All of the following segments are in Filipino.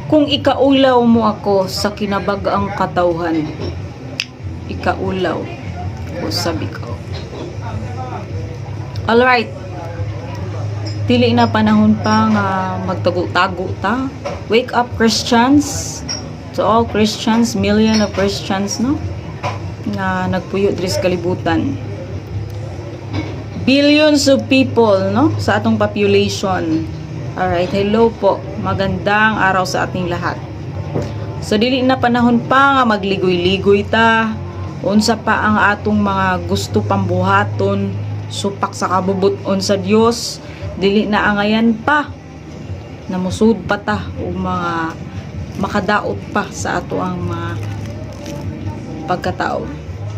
Kung ikaulaw mo ako sa kinabag-ang katawhan, ikaulaw ko sabi ko. Alright, dili na panahon pa nga magtago-tago ta. Wake up, Christians. To all Christians, million of Christians, no? Nga nagpuyo diri sa kalibutan. Billions of people, no? Sa atong population. Alright, hello po. Magandang araw sa ating lahat. So, dili na panahon pa nga magligoy-ligoy ta. Unsa pa ang atong mga gusto pambuhaton, supak sa kabubuton sa Dios. Dili na angayan pa. Namusud pa ta o mga makadaot pa sa ato ang mga pagkatao.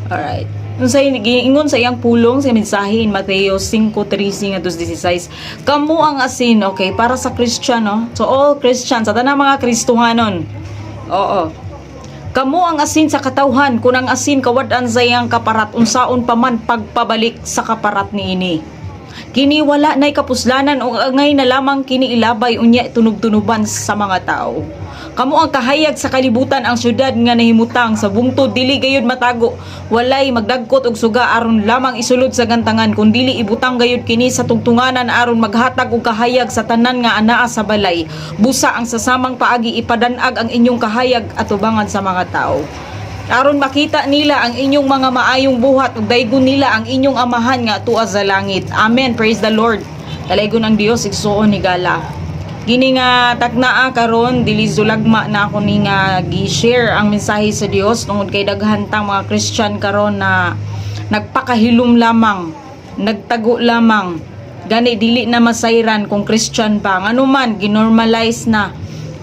Alright. Ingon sa iyang pulong sa mensahe in Mateo 5:13 at 16. Kamu ang asin, okay, para sa Christian, no? So all Christians, sa tanang mga Kristohanon. Oo. Kamu ang asin sa katawhan, kun ang asin kawad-an sa iyang kaparat unsaon pa man pagpabalik sa kaparat niini. Kini wala nay kapuslanan o angay na lamang kini ilabay unya tunog-tunuban sa mga tao. Kamu ang kahayag sa kalibutan ang syudad nga nahimutang sa bungtod dili gayud matago, walay magdagkot og suga aron lamang isulod sa gantangan kun dili ibutang gayud kini sa tungtunganan aron maghatag og kahayag sa tanan nga anaa sa balay. Busa ang sasamang paagi ipadan-ag ang inyong kahayag atubangan sa mga tao. Aron makita nila ang inyong mga maayong buhat ug daygon nila ang inyong amahan nga tuwa sa langit. Amen. Praise the Lord. Dalaygon ang Dios igsuon ni gala. Gini nga taknaa karon dili sulagma na ako ni nga gi-share ang mensahe sa Dios tungod kay daghan tang mga Christian karon na nagpakahilom lamang, nagtago lamang. Gani dili na masayran kung Christian pa. Ano man ginormalize na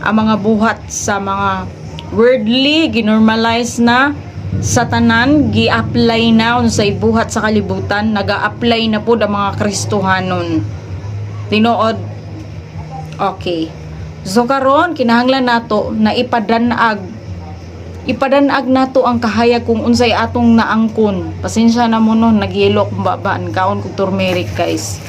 ang mga buhat sa mga worldly, ginormalize na sa tanan, gi-apply na sa ibuhat sa kalibutan, naga-apply na po ang mga Kristohanon. Tinuod. Okay. So karon kinahanglan nato na ipadanag nato ang kahayag kung unsay atong naangkon. Pasensya na mo no, nagyelo kung babaan kaon kog turmeric guys.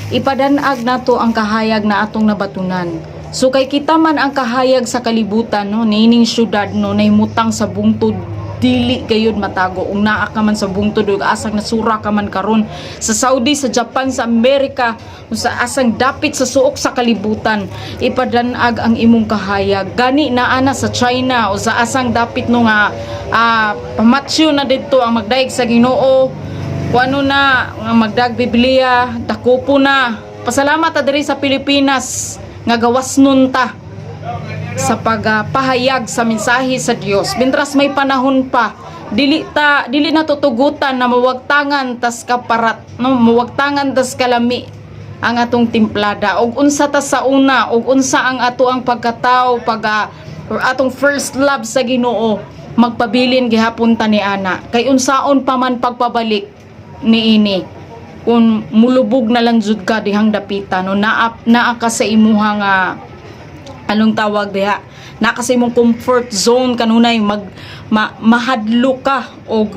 Ipadanag nato ang kahayag na atong nabatunan. So kay kita man ang kahayag sa kalibutan no, nining syudad no nahimutang sa bungtod dili gayud matago ug naa ka man sa bungtod ug asang nasura ka man karon sa Saudi, sa Japan, sa Amerika sa asang dapit sa suok sa kalibutan ipadanag ang imong kahayag gani naa na sa China o sa asang dapit no nga pamatsyo na didto ang magdaig sa Ginoo kuano na nga magdag Biblia dakupo na pasalamat ta diri sa Pilipinas nga gawas nun ta sa pagpahayag sa mensahe sa Dios. Bintras may panahon pa, dili na tutugutan na mawagtangan tas kaparat, no, mawagtangan tas kalami ang atong timplada og unsa ta sa una og unsa ang ato ang pagkatao or atong first love sa Ginoo magpabilin gihapon ta ni ana kay unsaon pa man pagpabalik niini kung mulubog na lang jud ka dihang dapita no naa ka sa imuha nga anong tawag diha na kasi mong comfort zone kanunay mahadlo ka og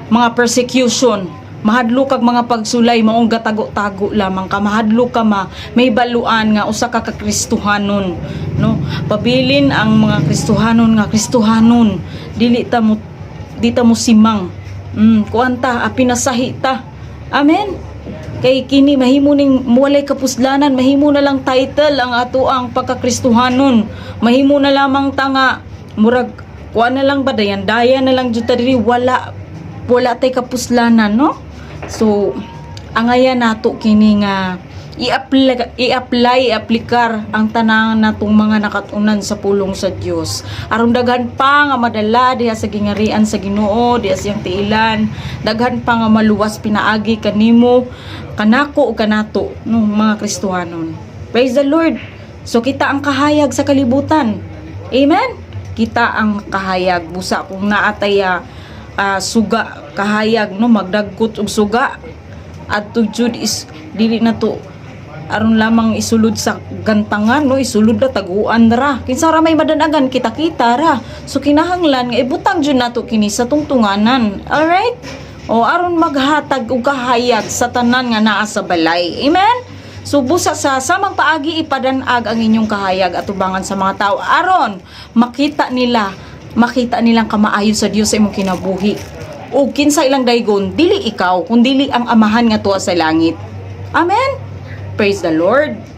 mga persecution mahadlo kag mga pagsulay maong gatago-tago lamang ka mahadlo ka may baluan nga usa ka Kristohanon no pabilin ang mga Kristohanon nga Kristohanon dili ta mo simang kuanta pinasahi ta amen. Kay kini mahimo ning walay kapuslanan, mahimo na lang title ang ato ang pagkakristohanon. Mahimo na lamang ta nga murag kuan na lang ba dayan na lang jud ta diri wala tay kapuslanan no. So angaya nato kini nga i-apply ang tanang natong mga nakatunan sa pulong sa Dios. Aron daghan pa nga madala diha sa gingarian sa Ginoo, diha siyang tiilan, daghan pa nga maluwas pinaagi kanimo, kanako o kanato no mga Kristohanon. Praise the Lord. So kita ang kahayag sa kalibutan. Amen. Kita ang kahayag busa kung naatay suga kahayag no magdagkot og suga at jud is dili na to aron lamang isulod sa gantangan no isulod na taguan ra kinsa ra may madanagan kita ra so kinahanglan nga ibutang jud nato kini sa tungtunganan alright o aron maghatag og kahayag sa tanan nga naa sa balay amen So busa sa samang paagi ipadanag ang inyong kahayag at tubangan sa mga tao aron makita nilang kamaayo sa Dios sa imong kinabuhi. Ug kinsa ilang daygon dili ikaw kun dili ang amahan nga tuwa sa langit. Amen. Praise the Lord.